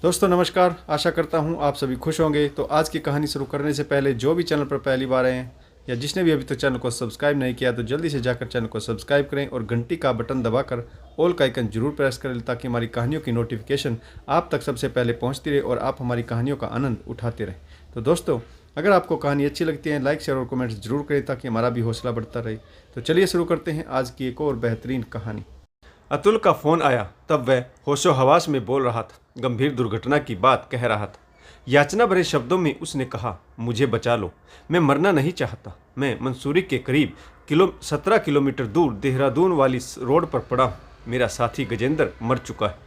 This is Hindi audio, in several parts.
दोस्तों नमस्कार। आशा करता हूँ आप सभी खुश होंगे। तो आज की कहानी शुरू करने से पहले जो भी चैनल पर पहली बार आए हैं या जिसने भी अभी तक चैनल को सब्सक्राइब नहीं किया तो जल्दी से जाकर चैनल को सब्सक्राइब करें और घंटी का बटन दबाकर ऑल का आइकन जरूर प्रेस करें ताकि हमारी कहानियों की नोटिफिकेशन आप तक सबसे पहले पहुँचती रहे और आप हमारी कहानियों का आनंद उठाते रहें। तो दोस्तों अगर आपको कहानी अच्छी लगती है लाइक शेयर और कमेंट्स जरूर करें ताकि हमारा भी हौसला बढ़ता रहे। तो चलिए शुरू करते हैं आज की एक और बेहतरीन कहानी। अतुल का फोन आया तब वह होशो हवास में बोल रहा था, गंभीर दुर्घटना की बात कह रहा था। याचना भरे शब्दों में उसने कहा, मुझे बचा लो, मैं मरना नहीं चाहता। मैं मंसूरी के करीब 17 किलोमीटर दूर देहरादून वाली रोड पर पड़ा हूँ। मेरा साथी गजेंद्र मर चुका है।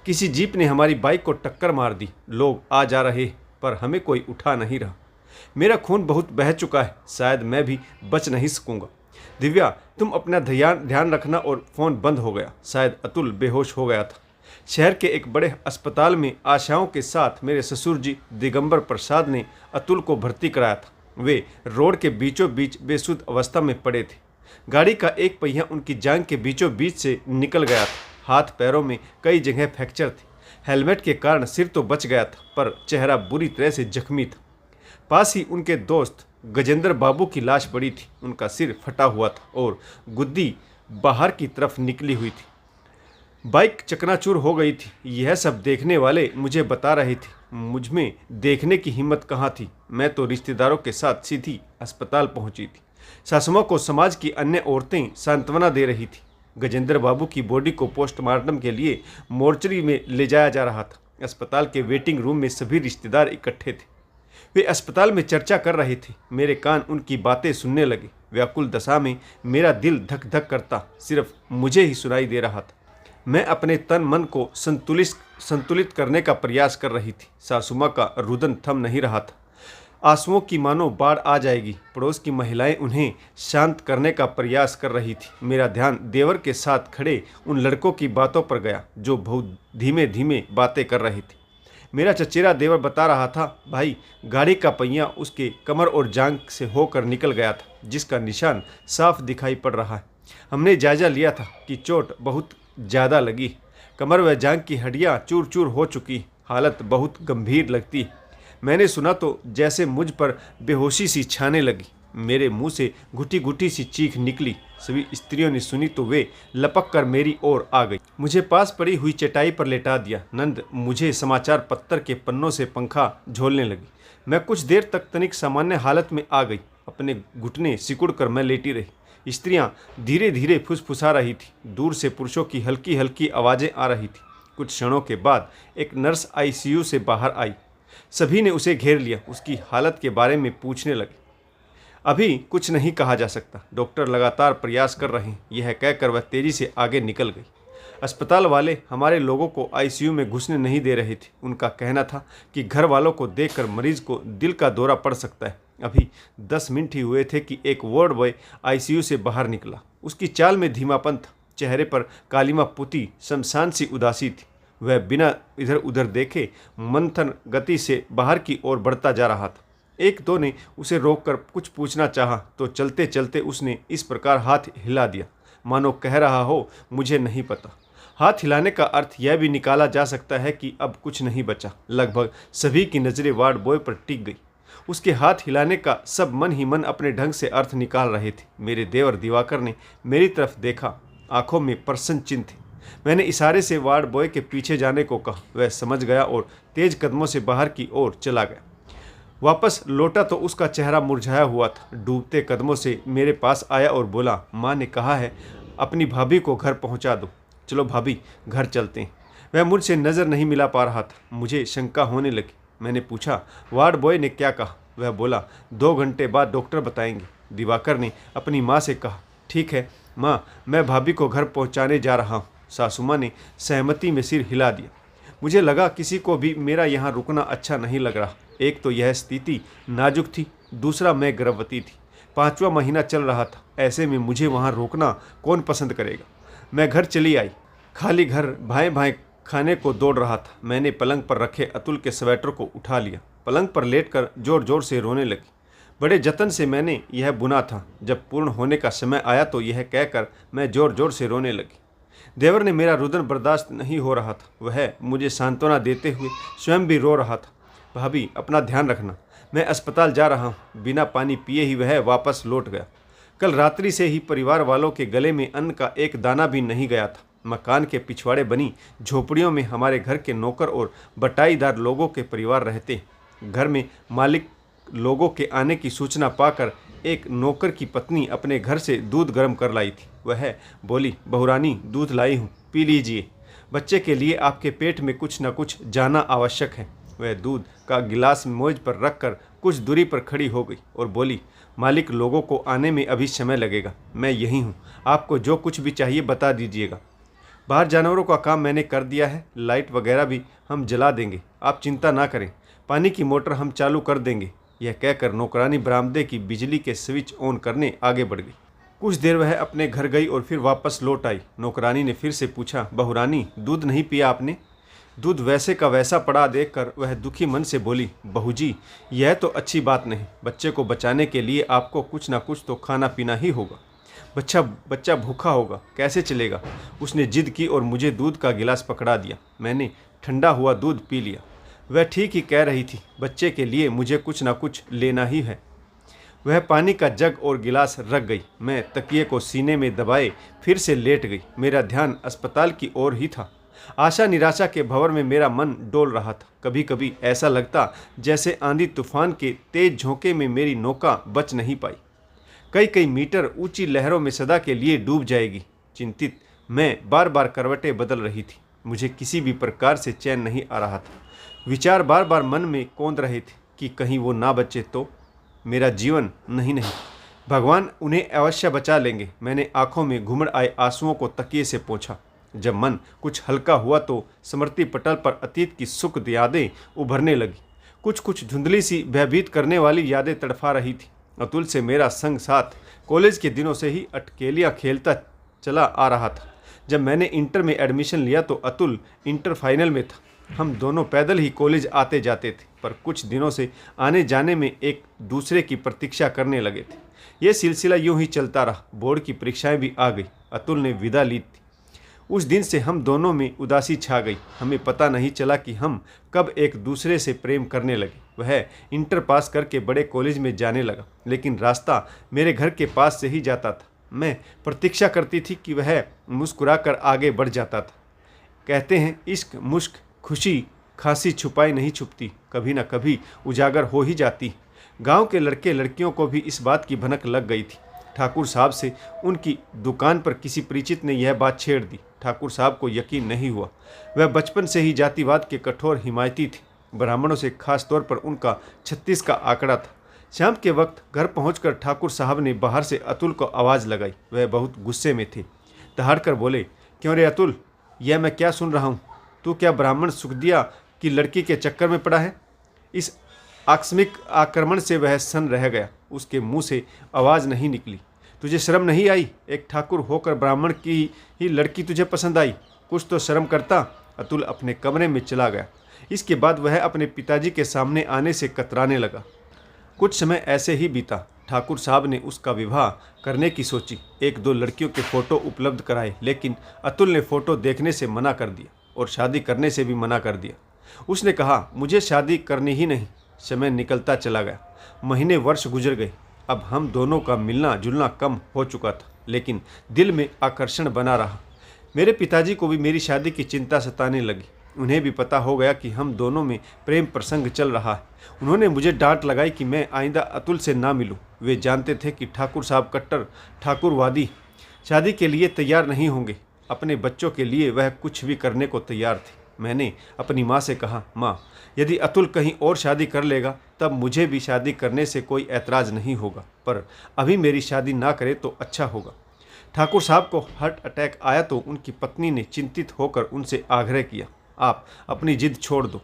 किसी जीप ने हमारी बाइक को टक्कर मार दी। लोग आ जा रहे पर हमें कोई उठा नहीं रहा। मेरा खून बहुत बह चुका है, शायद मैं भी बच नहीं सकूंगा। दिव्या, तुम अपना ध्यान रखना। और फोन बंद हो गया। शायद अतुल बेहोश हो गया था। शहर के एक बड़े अस्पताल में आशाओं के साथ मेरे ससुर जी दिगंबर प्रसाद ने अतुल को भर्ती कराया था। वे रोड के बीचों बीच बेसुध अवस्था में पड़े थे। गाड़ी का एक पहिया उनकी जांघ के बीचों बीच से निकल गया था। हाथ पैरों में कई जगह फ्रैक्चर थे। हेलमेट के कारण सिर तो बच गया था पर चेहरा बुरी तरह से जख्मी था। पास ही उनके दोस्त गजेंद्र बाबू की लाश पड़ी थी। उनका सिर फटा हुआ था और गुद्दी बाहर की तरफ निकली हुई थी। बाइक चकनाचूर हो गई थी। यह सब देखने वाले मुझे बता रहे थे। मुझ में देखने की हिम्मत कहाँ थी। मैं तो रिश्तेदारों के साथ सीधी अस्पताल पहुंची थी। सासुमा को समाज की अन्य औरतें सांत्वना दे रही थी। गजेंद्र बाबू की बॉडी को पोस्टमार्टम के लिए मोर्चरी में ले जाया जा रहा था। अस्पताल के वेटिंग रूम में सभी रिश्तेदार इकट्ठे थे। वे अस्पताल में चर्चा कर रहे थे। मेरे कान उनकी बातें सुनने लगे। व्याकुल दशा में मेरा दिल धक धक करता सिर्फ मुझे ही सुनाई दे रहा था। मैं अपने तन मन को संतुलित करने का प्रयास कर रही थी। सासुमा का रुदन थम नहीं रहा था। आंसुओं की मानो बाढ़ आ जाएगी। पड़ोस की महिलाएं उन्हें शांत करने का प्रयास कर रही थी। मेरा ध्यान देवर के साथ खड़े उन लड़कों की बातों पर गया जो बहुत धीमे धीमे बातें कर रहे थे। मेरा चचेरा देवर बता रहा था, भाई, गाड़ी का पहिया उसके कमर और जांघ से होकर निकल गया था, जिसका निशान साफ दिखाई पड़ रहा है। हमने जायजा लिया था कि चोट बहुत ज़्यादा लगी। कमर व जांघ की हड्डियां चूर चूर हो चुकी। हालत बहुत गंभीर लगती। मैंने सुना तो जैसे मुझ पर बेहोशी सी छाने लगी। मेरे मुंह से घुटी घुटी सी चीख निकली। सभी स्त्रियों ने सुनी तो वे लपक कर मेरी ओर आ गई। मुझे पास पड़ी हुई चटाई पर लेटा दिया। नंद मुझे समाचार पत्र के पन्नों से पंखा झोलने लगी। मैं कुछ देर तक तनिक सामान्य हालत में आ गई। अपने घुटने सिकुड़ कर मैं लेटी रही। स्त्रियां धीरे धीरे फुसफुसा रही थी। दूर से पुरुषों की हल्की हल्की आवाज़ें आ रही थी। कुछ क्षणों के बाद एक नर्स आईसीयू से बाहर आई। सभी ने उसे घेर लिया। उसकी हालत के बारे में पूछने लगे। अभी कुछ नहीं कहा जा सकता। डॉक्टर लगातार प्रयास कर रहे हैं। यह कहकर वह तेजी से आगे निकल गई। अस्पताल वाले हमारे लोगों को आईसीयू में घुसने नहीं दे रहे थे। उनका कहना था कि घर वालों को देखकर मरीज को दिल का दौरा पड़ सकता है। अभी 10 मिनट ही हुए थे कि एक वार्ड बॉय आईसीयू से बाहर निकला। उसकी चाल में धीमापन था। चेहरे पर कालिमा पुती शमशान सी उदासी थी। वह बिना इधर उधर देखे मंथन गति से बाहर की ओर बढ़ता जा रहा था। एक दो ने उसे रोककर कुछ पूछना चाहा तो चलते चलते उसने इस प्रकार हाथ हिला दिया मानो कह रहा हो, मुझे नहीं पता। हाथ हिलाने का अर्थ यह भी निकाला जा सकता है कि अब कुछ नहीं बचा। लगभग सभी की नज़रें वार्ड बॉय पर टिक गई। उसके हाथ हिलाने का सब मन ही मन अपने ढंग से अर्थ निकाल रहे थे। मेरे देवर दिवाकर ने मेरी तरफ देखा। आंखों में प्रसन्न चिन्ह थे। मैंने इशारे से वार्ड बॉय के पीछे जाने को कहा। वह समझ गया और तेज कदमों से बाहर की ओर चला गया। वापस लौटा तो उसका चेहरा मुरझाया हुआ था। डूबते कदमों से मेरे पास आया और बोला, माँ ने कहा है अपनी भाभी को घर पहुँचा दो। चलो भाभी, घर चलते हैं। वह मुझसे नज़र नहीं मिला पा रहा था। मुझे शंका होने लगी। मैंने पूछा, वार्ड बॉय ने क्या कहा? वह बोला, 2 घंटे बाद डॉक्टर बताएंगे। दिवाकर ने अपनी माँ से कहा, ठीक है माँ, मैं भाभी को घर पहुँचाने जा रहा हूँ। सासुमा ने सहमति में सिर हिला दिया। मुझे लगा किसी को भी मेरा यहाँ रुकना अच्छा नहीं लग रहा। एक तो यह स्थिति नाजुक थी, दूसरा मैं गर्भवती थी। 5वां महीना चल रहा था। ऐसे में मुझे वहाँ रोकना कौन पसंद करेगा। मैं घर चली आई। खाली घर भाएं भाएं खाने को दौड़ रहा था। मैंने पलंग पर रखे अतुल के स्वेटर को उठा लिया। पलंग पर लेटकर जोर जोर से रोने लगी। बड़े जतन से मैंने यह बुना था। जब पूर्ण होने का समय आया तो यह कहकर मैं जोर जोर से रोने लगी। देवर ने मेरा रुदन बर्दाश्त नहीं हो रहा था। वह मुझे सांत्वना देते हुए स्वयं भी रो रहा था। भाभी, अपना ध्यान रखना, मैं अस्पताल जा रहा हूँ। बिना पानी पिए ही वह वापस लौट गया। कल रात्रि से ही परिवार वालों के गले में अन्न का एक दाना भी नहीं गया था। मकान के पिछवाड़े बनी झोपड़ियों में हमारे घर के नौकर और बटाईदार लोगों के परिवार रहते हैं। घर में मालिक लोगों के आने की सूचना पाकर एक नौकर की पत्नी अपने घर से दूध गर्म कर लाई थी। वह बोली, बहुरानी, दूध लाई हूँ, पी लीजिए। बच्चे के लिए आपके पेट में कुछ न कुछ जाना आवश्यक है। वह दूध का गिलास मेज पर रखकर कुछ दूरी पर खड़ी हो गई और बोली, मालिक लोगों को आने में अभी समय लगेगा, मैं यहीं हूँ, आपको जो कुछ भी चाहिए बता दीजिएगा। बाहर जानवरों का काम मैंने कर दिया है, लाइट वगैरह भी हम जला देंगे, आप चिंता ना करें, पानी की मोटर हम चालू कर देंगे। यह कहकर नौकरानी बरामदे की बिजली के स्विच ऑन करने आगे बढ़ गई। कुछ देर वह अपने घर गई और फिर वापस लौट आई। नौकरानी ने फिर से पूछा, बहुरानी, दूध नहीं पिया आपने? दूध वैसे का वैसा पड़ा देखकर वह दुखी मन से बोली, बहूजी, यह तो अच्छी बात नहीं। बच्चे को बचाने के लिए आपको कुछ ना कुछ तो खाना पीना ही होगा। बच्चा भूखा होगा, कैसे चलेगा? उसने जिद की और मुझे दूध का गिलास पकड़ा दिया। मैंने ठंडा हुआ दूध पी लिया। वह ठीक ही कह रही थी, बच्चे के लिए मुझे कुछ ना कुछ लेना ही है। वह पानी का जग और गिलास रख गई। मैं तकिए को सीने में दबाए फिर से लेट गई। मेरा ध्यान अस्पताल की ओर ही था। आशा निराशा के भंवर में मेरा मन डोल रहा था। कभी कभी ऐसा लगता जैसे आंधी तूफान के तेज झोंके में मेरी नौका बच नहीं पाई, कई कई मीटर ऊंची लहरों में सदा के लिए डूब जाएगी। चिंतित मैं बार बार करवटें बदल रही थी। मुझे किसी भी प्रकार से चैन नहीं आ रहा था। विचार बार बार मन में कौंध रहे थे कि कहीं वो ना बचे तो मेरा जीवन नहीं भगवान उन्हें अवश्य बचा लेंगे। मैंने आंखों में घुमड़ आए आंसुओं को तकिए से पोंछा। जब मन कुछ हल्का हुआ तो स्मृति पटल पर अतीत की सुख यादें उभरने लगी। कुछ कुछ धुंधली सी भयभीत करने वाली यादें तड़फा रही थी। अतुल से मेरा संग साथ कॉलेज के दिनों से ही अटकेलियाँ खेलता चला आ रहा था। जब मैंने इंटर में एडमिशन लिया तो अतुल इंटर फाइनल में था। हम दोनों पैदल ही कॉलेज आते जाते थे, पर कुछ दिनों से आने जाने में एक दूसरे की प्रतीक्षा करने लगे थे। ये सिलसिला यूं ही चलता रहा। बोर्ड की परीक्षाएं भी आ गई। अतुल ने विदा ली थी। उस दिन से हम दोनों में उदासी छा गई। हमें पता नहीं चला कि हम कब एक दूसरे से प्रेम करने लगे। वह इंटर पास करके बड़े कॉलेज में जाने लगा, लेकिन रास्ता मेरे घर के पास से ही जाता था। मैं प्रतीक्षा करती थी कि वह मुस्कुराकर आगे बढ़ जाता था। कहते हैं, इश्क, मुश्क, खुशी खांसी छुपाई नहीं छुपती, कभी न कभी उजागर हो ही जाती। गांव के लड़के लड़कियों को भी इस बात की भनक लग गई थी। ठाकुर साहब से उनकी दुकान पर किसी परिचित ने यह बात छेड़ दी। ठाकुर साहब को यकीन नहीं हुआ। वह बचपन से ही जातिवाद के कठोर हिमायती थे। ब्राह्मणों से खास तौर पर उनका 36 का आंकड़ा था। शाम के वक्त घर पहुंचकर ठाकुर साहब ने बाहर से अतुल को आवाज़ लगाई। वह बहुत गुस्से में थे। दहाड़कर बोले, क्यों रे अतुल, यह मैं क्या सुन रहा हूँ? तू क्या ब्राह्मण सुखदिया की लड़की के चक्कर में पड़ा है? इस आकस्मिक आक्रमण से वह सन रह गया। उसके मुंह से आवाज़ नहीं निकली। तुझे शर्म नहीं आई? एक ठाकुर होकर ब्राह्मण की ही लड़की तुझे पसंद आई? कुछ तो शर्म करता। अतुल अपने कमरे में चला गया। इसके बाद वह अपने पिताजी के सामने आने से कतराने लगा। कुछ समय ऐसे ही बीता। ठाकुर साहब ने उसका विवाह करने की सोची। एक दो लड़कियों के फ़ोटो उपलब्ध कराए, लेकिन अतुल ने फ़ोटो देखने से मना कर दिया और शादी करने से भी मना कर दिया। उसने कहा, मुझे शादी करनी ही नहीं। समय निकलता चला गया। महीने वर्ष गुजर गए। अब हम दोनों का मिलना जुलना कम हो चुका था, लेकिन दिल में आकर्षण बना रहा। मेरे पिताजी को भी मेरी शादी की चिंता सताने लगी। उन्हें भी पता हो गया कि हम दोनों में प्रेम प्रसंग चल रहा है। उन्होंने मुझे डांट लगाई कि मैं आइंदा अतुल से ना मिलूं। वे जानते थे कि ठाकुर साहब कट्टर ठाकुरवादी शादी के लिए तैयार नहीं होंगे। अपने बच्चों के लिए वह कुछ भी करने को तैयार थे। मैंने अपनी माँ से कहा, माँ, यदि अतुल कहीं और शादी कर लेगा तब मुझे भी शादी करने से कोई ऐतराज़ नहीं होगा, पर अभी मेरी शादी ना करे तो अच्छा होगा। ठाकुर साहब को हार्ट अटैक आया तो उनकी पत्नी ने चिंतित होकर उनसे आग्रह किया, आप अपनी जिद छोड़ दो।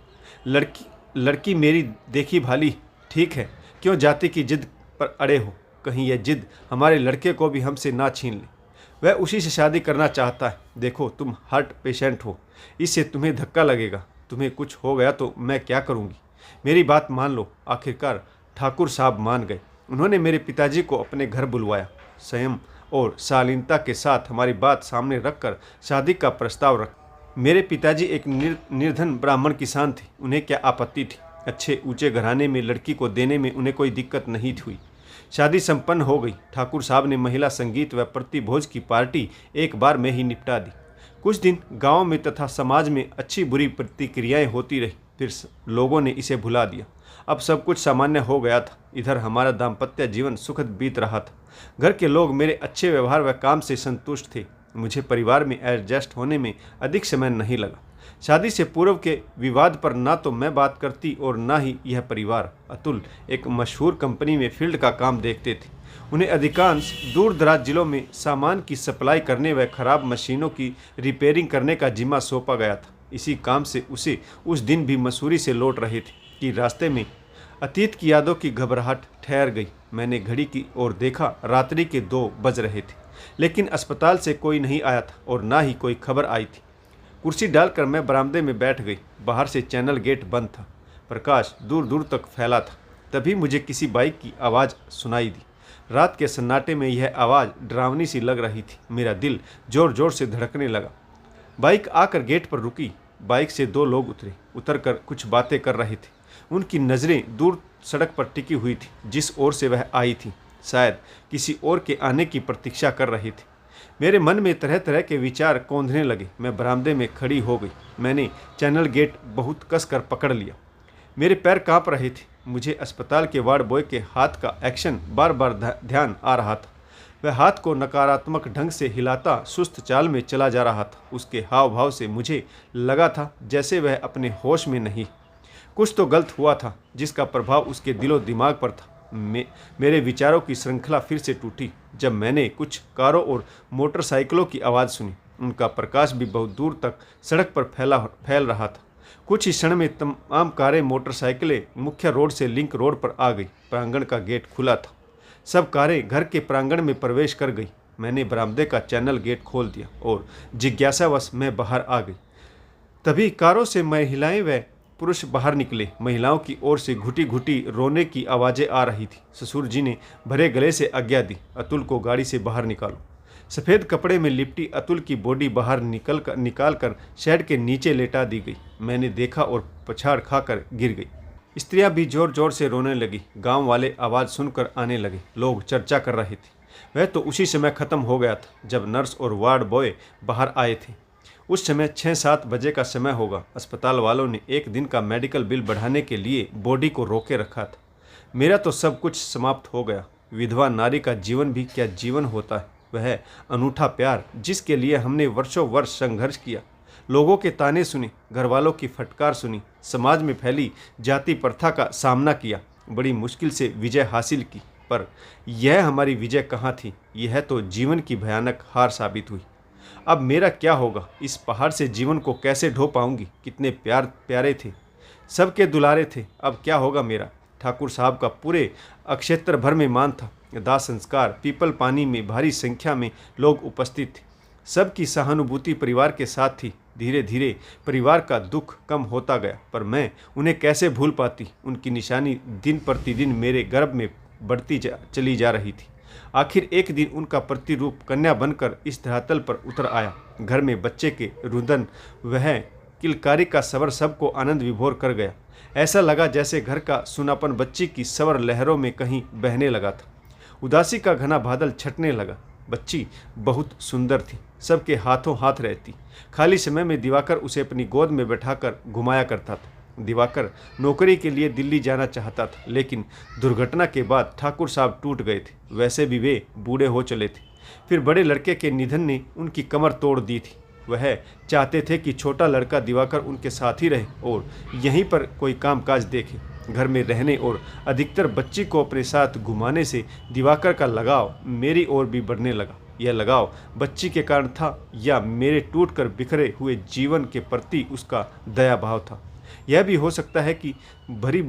लड़की मेरी देखी भाली ठीक है, क्यों जाति की जिद पर अड़े हो? कहीं यह जिद हमारे लड़के को भी हमसे ना छीन ले। वह उसी से शादी करना चाहता है। देखो, तुम हार्ट पेशेंट हो, इससे तुम्हें धक्का लगेगा। तुम्हें कुछ हो गया तो मैं क्या करूँगी? मेरी बात मान लो। आखिरकार ठाकुर साहब मान गए। उन्होंने मेरे पिताजी को अपने घर बुलवाया। स्वयं और शालीनता के साथ हमारी बात सामने रखकर शादी का प्रस्ताव रख। मेरे पिताजी एक निर्धन ब्राह्मण किसान थे। उन्हें क्या आपत्ति थी? अच्छे ऊंचे घराने में लड़की को देने में उन्हें कोई दिक्कत नहीं हुई। शादी संपन्न हो गई। ठाकुर साहब ने महिला संगीत व प्रतिभोज की पार्टी एक बार में ही निपटा दी। कुछ दिन गांव में तथा समाज में अच्छी बुरी प्रतिक्रियाएं होती रही, फिर लोगों ने इसे भुला दिया। अब सब कुछ सामान्य हो गया था। इधर हमारा दाम्पत्य जीवन सुखद बीत रहा था। घर के लोग मेरे अच्छे व्यवहार व काम से संतुष्ट थे। मुझे परिवार में एडजस्ट होने में अधिक समय नहीं लगा। शादी से पूर्व के विवाद पर ना तो मैं बात करती और ना ही यह परिवार। अतुल एक मशहूर कंपनी में फील्ड का काम देखते थे। उन्हें अधिकांश दूर दराज जिलों में सामान की सप्लाई करने व खराब मशीनों की रिपेयरिंग करने का जिम्मा सौंपा गया था। इसी काम से उसे उस दिन भी मसूरी से लौट रहे थे कि रास्ते में अतीत की यादों की घबराहट ठहर गई। मैंने घड़ी की ओर देखा। रात्रि के 2 बज रहे थे, लेकिन अस्पताल से कोई नहीं आया था और ना ही कोई खबर आई थी। कुर्सी डालकर मैं बरामदे में बैठ गई। बाहर से चैनल गेट बंद था। प्रकाश दूर दूर तक फैला था। तभी मुझे किसी बाइक की आवाज़ सुनाई दी। रात के सन्नाटे में यह आवाज़ डरावनी सी लग रही थी। मेरा दिल जोर जोर से धड़कने लगा। बाइक आकर गेट पर रुकी। बाइक से 2 लोग उतरे। उतरकर कुछ बातें कर रहे थे। उनकी नज़रें दूर सड़क पर टिकी हुई थी, जिस ओर से वह आई थी। शायद किसी और के आने की प्रतीक्षा कर रहे थे। मेरे मन में तरह तरह के विचार कौंधने लगे। मैं बरामदे में खड़ी हो गई। मैंने चैनल गेट बहुत कसकर पकड़ लिया। मेरे पैर कांप रहे थे। मुझे अस्पताल के वार्ड बॉय के हाथ का एक्शन बार बार ध्यान आ रहा था। वह हाथ को नकारात्मक ढंग से हिलाता सुस्त चाल में चला जा रहा था। उसके हाव भाव से मुझे लगा था जैसे वह अपने होश में नहीं। कुछ तो गलत हुआ था, जिसका प्रभाव उसके दिलो दिमाग पर था। मेरे विचारों की श्रृंखला फिर से टूटी जब मैंने कुछ कारों और मोटरसाइकिलों की आवाज़ सुनी। उनका प्रकाश भी बहुत दूर तक सड़क पर फैल रहा था। कुछ ही क्षण में तमाम कारें मोटरसाइकिलें मुख्य रोड से लिंक रोड पर आ गई। प्रांगण का गेट खुला था। सब कारें घर के प्रांगण में प्रवेश कर गई। मैंने बरामदे का चैनल गेट खोल दिया और जिज्ञासावश मैं बाहर आ गई। तभी कारों से महिलाएं व पुरुष बाहर निकले। महिलाओं की ओर से घुटी घुटी रोने की आवाज़ें आ रही थी। ससुर जी ने भरे गले से आज्ञा दी, अतुल को गाड़ी से बाहर निकालो। सफ़ेद कपड़े में लिपटी अतुल की बॉडी बाहर निकाल कर शेड के नीचे लेटा दी गई। मैंने देखा और पछाड़ खाकर गिर गई। स्त्रियां भी जोर जोर से रोने लगी। गांव वाले आवाज़ सुनकर आने लगे। लोग चर्चा कर रहे थे। वह तो उसी समय ख़त्म हो गया था जब नर्स और वार्ड बॉय बाहर आए थे। उस समय 6-7 बजे का समय होगा। अस्पताल वालों ने एक दिन का मेडिकल बिल बढ़ाने के लिए बॉडी को रोके रखा था। मेरा तो सब कुछ समाप्त हो गया। विधवा नारी का जीवन भी क्या जीवन होता है। वह अनूठा प्यार जिसके लिए हमने वर्षों वर्ष संघर्ष किया। लोगों के ताने सुने, घर वालों की फटकार सुनी, समाज में फैली जाति प्रथा का सामना किया, बड़ी मुश्किल से विजय हासिल की। पर यह हमारी विजय कहाँ थी? यह तो जीवन की भयानक हार साबित हुई। अब मेरा क्या होगा? इस पहाड़ से जीवन को कैसे ढो पाऊंगी? कितने प्यारे थे, सबके दुलारे थे। अब क्या होगा मेरा? ठाकुर साहब का पूरे अक्षेत्र भर में मान था। दाह संस्कार पीपल पानी में भारी संख्या में लोग उपस्थित थे। सबकी सहानुभूति परिवार के साथ थी। धीरे धीरे परिवार का दुख कम होता गया, पर मैं उन्हें कैसे भूल पाती? उनकी निशानी दिन प्रतिदिन मेरे गर्भ में बढ़ती चली जा रही थी। आखिर एक दिन उनका प्रतिरूप कन्या बनकर इस धरातल पर उतर आया। घर में बच्चे के रुदन वह किलकारी का स्वर सबको आनंद विभोर कर गया। ऐसा लगा जैसे घर का सुनापन बच्ची की स्वर लहरों में कहीं बहने लगा था। उदासी का घना बादल छटने लगा। बच्ची बहुत सुंदर थी, सबके हाथों हाथ रहती। खाली समय में दिवाकर उसे अपनी गोद में बैठाकर घुमाया करता था। दिवाकर नौकरी के लिए दिल्ली जाना चाहता था, लेकिन दुर्घटना के बाद ठाकुर साहब टूट गए थे। वैसे भी वे बूढ़े हो चले थे। फिर बड़े लड़के के निधन ने उनकी कमर तोड़ दी थी। वह चाहते थे कि छोटा लड़का दिवाकर उनके साथ ही रहे और यहीं पर कोई कामकाज देखे। घर में रहने और अधिकतर बच्ची को अपने साथ घुमाने से दिवाकर का लगाव मेरी ओर भी बढ़ने लगा। यह लगाव बच्ची के कारण था या मेरे टूटकर बिखरे हुए जीवन के प्रति उसका दया भाव था। यह भी हो सकता है कि भरी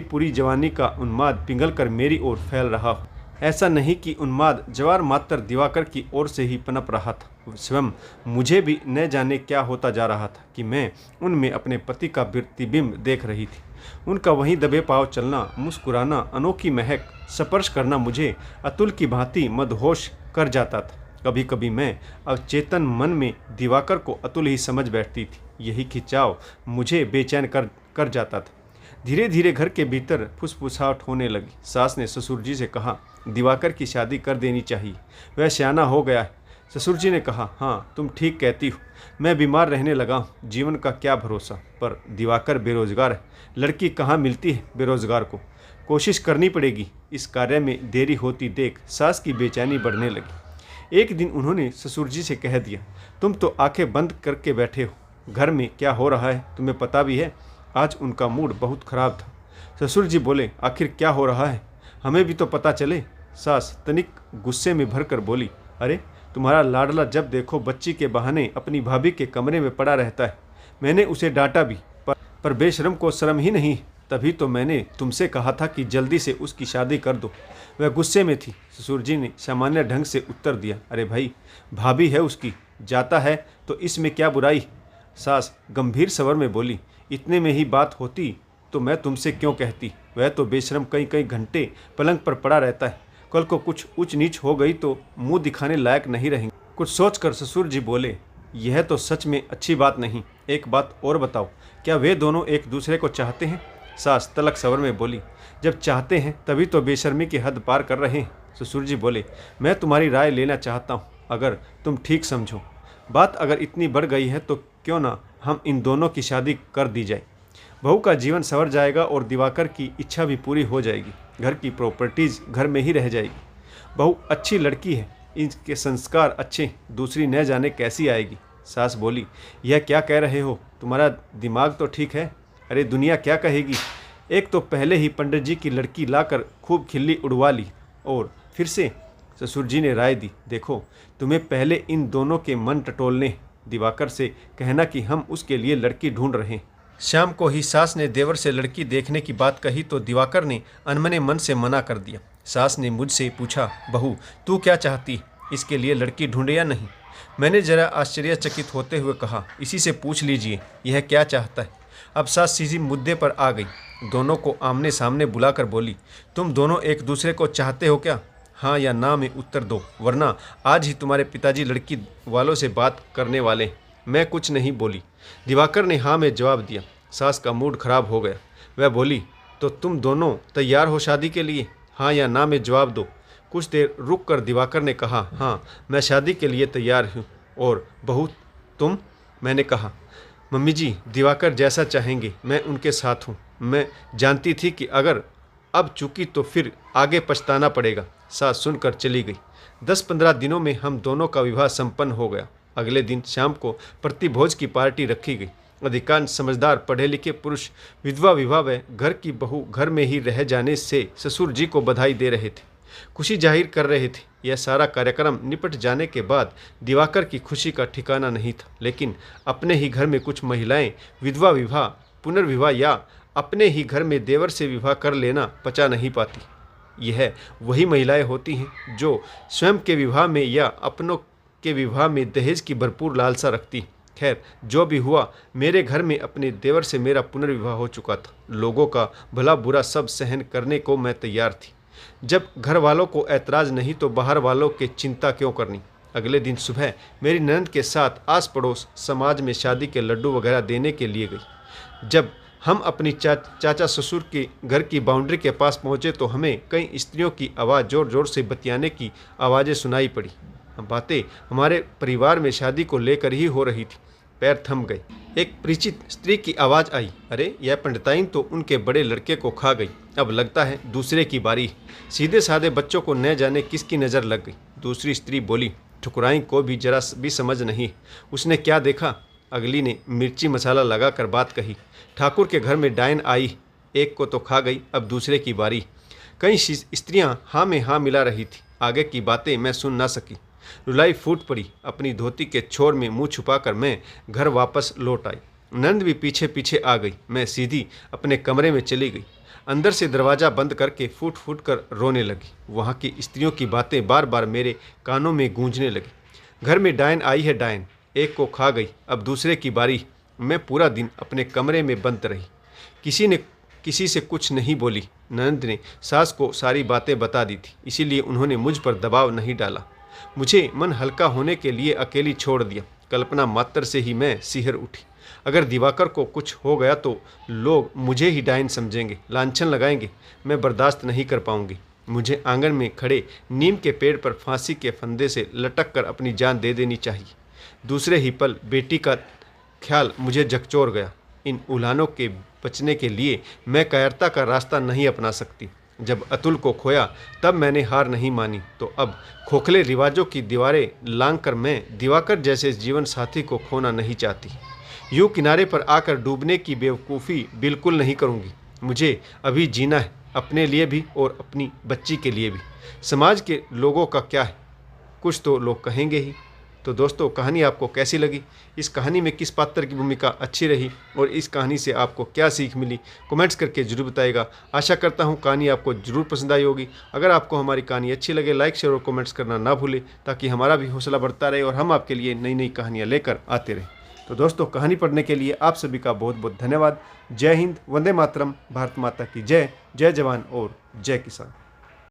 पूरी जवानी का उन्माद पिघल कर मेरी ओर फैल रहा हो। ऐसा नहीं कि उन्माद जवार मात्र दिवाकर की ओर से ही पनप रहा था, स्वयं मुझे भी न जाने क्या होता जा रहा था कि मैं उनमें अपने पति का प्रतिबिंब देख रही थी। उनका वहीं दबे पाँव चलना, मुस्कुराना, अनोखी महक स्पर्श करना मुझे अतुल की भांति मदहोश कर जाता था। कभी कभी मैं अवचेतन मन में दिवाकर को अतुल ही समझ बैठती थी। यही खिंचाव मुझे बेचैन कर जाता था। धीरे धीरे घर के भीतर फुसफुसाहट होने लगी। सास ने ससुर जी से कहा, दिवाकर की शादी कर देनी चाहिए, वह सियाना हो गया है। ससुर जी ने कहा, हाँ तुम ठीक कहती हो, मैं बीमार रहने लगा हूँ, जीवन का क्या भरोसा। पर दिवाकर बेरोजगार है, लड़की कहाँ मिलती है बेरोजगार को, कोशिश करनी पड़ेगी। इस कार्य में देरी होती देख सास की बेचैनी बढ़ने लगी। एक दिन उन्होंने ससुर जी से कह दिया, तुम तो आंखें बंद करके बैठे हो, घर में क्या हो रहा है तुम्हें पता भी है। आज उनका मूड बहुत खराब था। ससुर जी बोले, आखिर क्या हो रहा है, हमें भी तो पता चले। सास तनिक गुस्से में भरकर बोली, अरे तुम्हारा लाडला जब देखो बच्ची के बहाने अपनी भाभी के कमरे में पड़ा रहता है। मैंने उसे डांटा भी, पर बेशरम को शर्म ही नहीं। तभी तो मैंने तुमसे कहा था कि जल्दी से उसकी शादी कर दो। वह गुस्से में थी। ससुर जी ने सामान्य ढंग से उत्तर दिया, अरे भाई, भाभी है उसकी, जाता है तो इसमें क्या बुराई। सास गंभीर स्वर में बोली, इतने में ही बात होती तो मैं तुमसे क्यों कहती। वह तो बेशरम कई कई घंटे पलंग पर पड़ा रहता है, कल को कुछ ऊंच नीच हो गई तो मुंह दिखाने लायक नहीं रहेंगे। कुछ सोचकर ससुर जी बोले, यह तो सच में अच्छी बात नहीं। एक बात और बताओ, क्या वे दोनों एक दूसरे को चाहते हैं। सास तलक स्वर में बोली, जब चाहते हैं तभी तो बेशर्मी की हद पार कर रहे हैं। ससुर जी बोले, मैं तुम्हारी राय लेना चाहता हूँ, अगर तुम ठीक समझो। बात अगर इतनी बढ़ गई है तो क्यों ना हम इन दोनों की शादी कर दी जाए। बहू का जीवन संवर जाएगा और दिवाकर की इच्छा भी पूरी हो जाएगी। घर की प्रॉपर्टीज घर में ही रह जाएगी। बहू अच्छी लड़की है, इनके संस्कार अच्छे, दूसरी न जाने कैसी आएगी। सास बोली, यह क्या कह रहे हो, तुम्हारा दिमाग तो ठीक है। अरे दुनिया क्या कहेगी। एक तो पहले ही पंडित जी की लड़की लाकर खूब खिल्ली उड़वा ली और फिर से। ससुर जी ने राय दी, देखो तुम्हें पहले इन दोनों के मन टटोलने, दिवाकर से कहना कि हम उसके लिए लड़की ढूंढ रहे हैं। शाम को ही सास ने देवर से लड़की देखने की बात कही तो दिवाकर ने अनमने मन से मना कर दिया। सास ने मुझसे पूछा, बहू तू क्या चाहती, इसके लिए लड़की ढूंढे या नहीं। मैंने जरा आश्चर्यचकित होते हुए कहा, इसी से पूछ लीजिए यह क्या चाहता है। अब सास सीधी मुद्दे पर आ गई। दोनों को आमने सामने बुलाकर बोली, तुम दोनों एक दूसरे को चाहते हो क्या, हाँ या ना में उत्तर दो, वरना आज ही तुम्हारे पिताजी लड़की वालों से बात करने वाले। मैं कुछ नहीं बोली। दिवाकर ने हाँ में जवाब दिया। सास का मूड खराब हो गया। वह बोली, तो तुम दोनों तैयार हो शादी के लिए, हाँ या ना में जवाब दो। कुछ देर रुक कर दिवाकर ने कहा, हाँ मैं शादी के लिए तैयार हूँ। और बहू तुम। मैंने कहा, मम्मी जी दिवाकर जैसा चाहेंगे मैं उनके साथ हूँ। मैं जानती थी कि अगर अब चूकी तो फिर आगे पछताना पड़ेगा। सास सुनकर चली गई। 10-15 दिनों में हम दोनों का विवाह संपन्न हो गया। अगले दिन शाम को प्रतिभोज की पार्टी रखी गई। अधिकांश समझदार पढ़े लिखे पुरुष विधवा विवाह व घर की बहू घर में ही रह जाने से ससुर जी को बधाई दे रहे थे, खुशी जाहिर कर रहे थे। यह सारा कार्यक्रम निपट जाने के बाद दिवाकर की खुशी का ठिकाना नहीं था। लेकिन अपने ही घर में कुछ महिलाएं विधवा विवाह, पुनर्विवाह या अपने ही घर में देवर से विवाह कर लेना पचा नहीं पाती। यह वही महिलाएं होती हैं जो स्वयं के विवाह में या अपनों के विवाह में दहेज की भरपूर लालसा रखती। खैर जो भी हुआ, मेरे घर में अपने देवर से मेरा पुनर्विवाह हो चुका था। लोगों का भला बुरा सब सहन करने को मैं तैयार थी। जब घर वालों को ऐतराज़ नहीं तो बाहर वालों की चिंता क्यों करनी। अगले दिन सुबह मेरी ननद के साथ आस पड़ोस समाज में शादी के लड्डू वगैरह देने के लिए गई। जब हम अपनी चाचा ससुर के घर की बाउंड्री के पास पहुँचे तो हमें कई स्त्रियों की आवाज़ ज़ोर ज़ोर से बतियाने की आवाज़ें सुनाई पड़ी। बातें हमारे परिवार में शादी को लेकर ही हो रही थी। पैर थम गए। एक परिचित स्त्री की आवाज़ आई, अरे यह पंडिताइन तो उनके बड़े लड़के को खा गई, अब लगता है दूसरे की बारी। सीधे साधे बच्चों को न जाने किसकी नज़र लग गई। दूसरी स्त्री बोली, ठुकराई को भी जरा भी समझ नहीं, उसने क्या देखा। अगली ने मिर्ची मसाला लगा कर बात कही, ठाकुर के घर में डायन आई, एक को तो खा गई, अब दूसरे की बारी। कई स्त्रियां हाँ में हाँ मिला रही थी। आगे की बातें मैं सुन ना सकी। रुलाई फूट पड़ी। अपनी धोती के छोर में मुंह छुपाकर मैं घर वापस लौट आई। नंद भी पीछे पीछे आ गई। मैं सीधी अपने कमरे में चली गई। अंदर से दरवाज़ा बंद करके फूट फूट कर रोने लगी। वहाँ की स्त्रियों की बातें बार बार मेरे कानों में गूंजने लगी। घर में डायन आई है डायन, एक को खा गई, अब दूसरे की बारी। मैं पूरा दिन अपने कमरे में बंद रही। किसी से कुछ नहीं बोली। ननद ने सास को सारी बातें बता दी थी, इसीलिए उन्होंने मुझ पर दबाव नहीं डाला। मुझे मन हल्का होने के लिए अकेली छोड़ दिया। कल्पना मात्र से ही मैं सिहर उठी। अगर दिवाकर को कुछ हो गया तो लोग मुझे ही डायन समझेंगे, लांछन लगाएंगे। मैं बर्दाश्त नहीं कर पाऊंगी। मुझे आंगन में खड़े नीम के पेड़ पर फांसी के फंदे से लटक कर अपनी जान दे देनी चाहिए। दूसरे ही पल बेटी का ख्याल मुझे झकझोर गया। इन उल्हानों के बचने के लिए मैं कायरता का रास्ता नहीं अपना सकती। जब अतुल को खोया तब मैंने हार नहीं मानी, तो अब खोखले रिवाजों की दीवारें लांघ कर मैं दिवाकर जैसे जीवन साथी को खोना नहीं चाहती। यूं किनारे पर आकर डूबने की बेवकूफ़ी बिल्कुल नहीं करूंगी। मुझे अभी जीना है, अपने लिए भी और अपनी बच्ची के लिए भी। समाज के लोगों का क्या है, कुछ तो लोग कहेंगे ही। तो दोस्तों, कहानी आपको कैसी लगी? इस कहानी में किस पात्र की भूमिका अच्छी रही और इस कहानी से आपको क्या सीख मिली, कमेंट्स करके जरूर बताइएगा। आशा करता हूँ कहानी आपको जरूर पसंद आई होगी। अगर आपको हमारी कहानी अच्छी लगे, लाइक शेयर और कमेंट्स करना ना भूलें, ताकि हमारा भी हौसला बढ़ता रहे और हम आपके लिए नई नई कहानियाँ लेकर आते रहें। तो दोस्तों, कहानी पढ़ने के लिए आप सभी का बहुत बहुत धन्यवाद। जय हिंद, वंदे मातरम, भारत माता की जय। जय जवान और जय किसान।